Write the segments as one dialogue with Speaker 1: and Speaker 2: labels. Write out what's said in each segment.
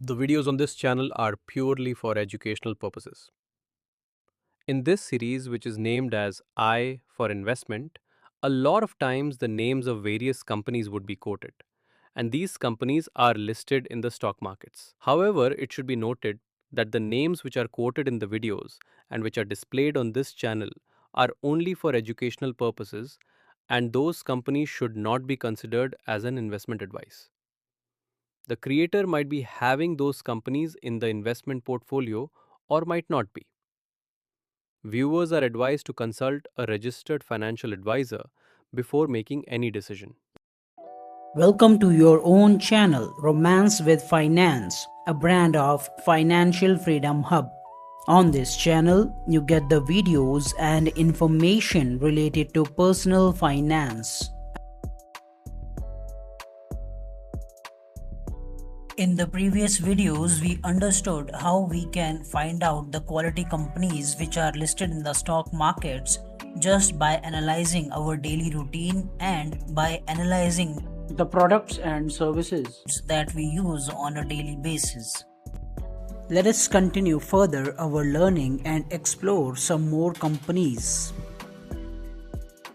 Speaker 1: The videos on this channel are purely for educational purposes. In this series, which is named as I for investment, a lot of times the names of various companies would be quoted, and these companies are listed in the stock markets. However, it should be noted that the names which are quoted in the videos and which are displayed on this channel are only for educational purposes, and those companies should not be considered as an investment advice. The creator might be having those companies in the investment portfolio or might not be. Viewers are advised to consult a registered financial advisor before making any decision.
Speaker 2: Welcome to your own channel, Romance with Finance, a brand of Financial Freedom Hub. On this channel, you get the videos and information related to personal finance. In the previous videos, we understood how we can find out the quality companies which are listed in the stock markets just by analyzing our daily routine and by analyzing the products and services that we use on a daily basis. Let us continue further our learning and explore some more companies.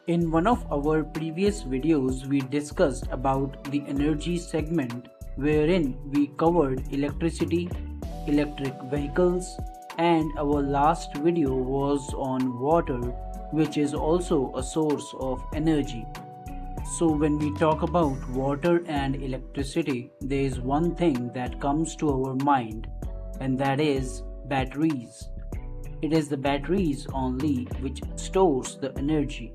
Speaker 2: In one of our previous videos, we discussed about the energy segment wherein we covered electricity, electric vehicles, and our last video was on water, which is also a source of energy. So when we talk about water and electricity, there is one thing that comes to our mind, and that is batteries. It is the batteries only which stores the energy.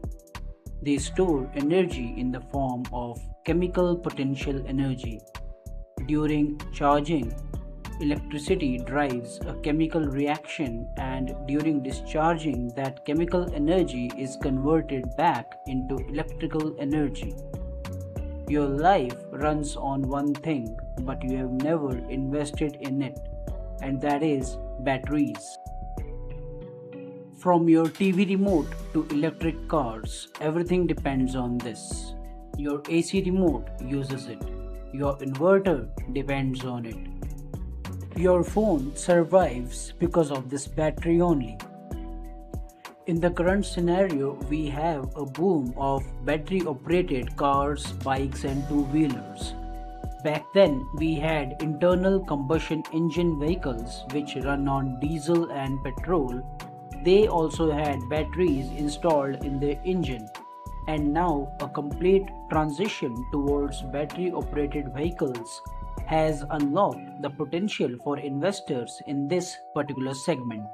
Speaker 2: They store energy in the form of chemical potential energy. During charging, electricity drives a chemical reaction, and during discharging, that chemical energy is converted back into electrical energy. Your life runs on one thing, but you have never invested in it, and that is batteries. From your TV remote to electric cars, everything depends on this. Your AC remote uses it. Your inverter depends on it. Your phone survives because of this battery only. In the current scenario, we have a boom of battery-operated cars, bikes and two-wheelers. Back then, we had internal combustion engine vehicles which run on diesel and petrol. They also had batteries installed in their engine. And now a complete transition towards battery-operated vehicles has unlocked the potential for investors in this particular segment.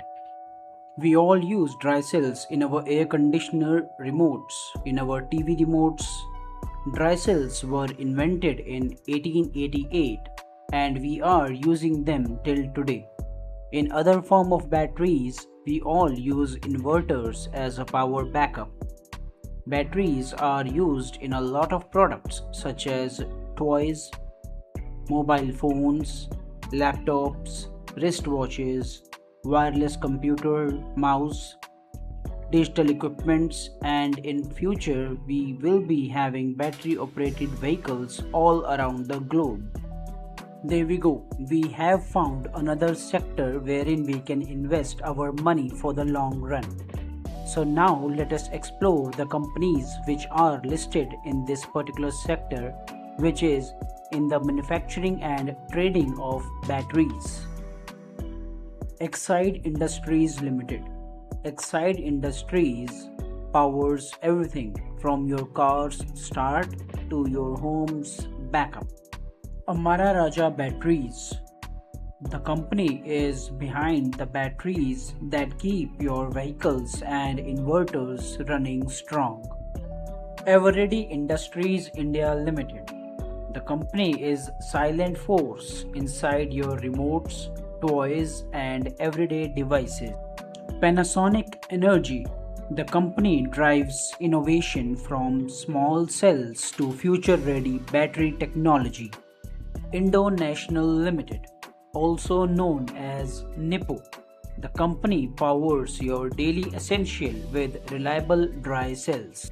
Speaker 2: We all use dry cells in our air conditioner remotes, in our TV remotes. Dry cells were invented in 1888 and we are using them till today. In other form of batteries, we all use inverters as a power backup. Batteries are used in a lot of products such as toys, mobile phones, laptops, wristwatches, wireless computer, mouse, digital equipments, and in future we will be having battery operated vehicles all around the globe. There we go, we have found another sector wherein we can invest our money for the long run. So now let us explore the companies which are listed in this particular sector, which is in the manufacturing and trading of batteries. Exide Industries Limited. Exide Industries powers everything from your car's start to your home's backup. Amara Raja Batteries. The company is behind the batteries that keep your vehicles and inverters running strong. Everready Industries India Limited. The company is silent force inside your remotes, toys and everyday devices. Panasonic Energy. The company drives innovation from small cells to future-ready battery technology. Indo National Limited, also known as Nippo. The company powers your daily essential with reliable dry cells.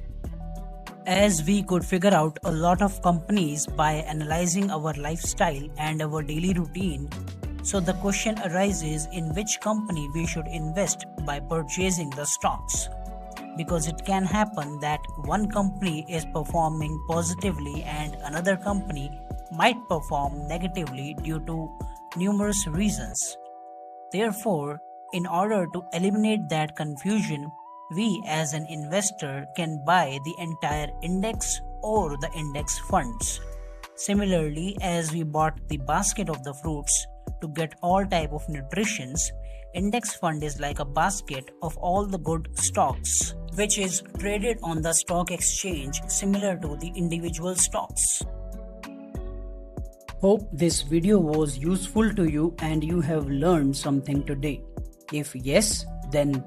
Speaker 2: as we could figure out a lot of companies by analyzing our lifestyle and our daily routine. So the question arises in which company we should invest by purchasing the stocks. Because it can happen that one company is performing positively and another company might perform negatively due to numerous reasons. Therefore, in order to eliminate that confusion, we as an investor can buy the entire index or the index funds. Similarly, as we bought the basket of the fruits to get all type of nutritions, index fund is like a basket of all the good stocks which is traded on the stock exchange similar to the individual stocks. Hope this video was useful to you and you have learned something today. If yes, then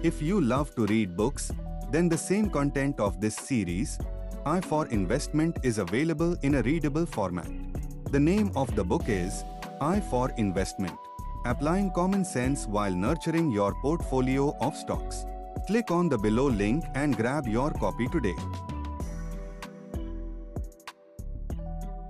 Speaker 3: if you love to read books, then the same content of this series, I for Investment, is available in a readable format. The name of the book is I for Investment, Applying Common Sense While Nurturing Your Portfolio of Stocks. Click on the below link and grab your copy today.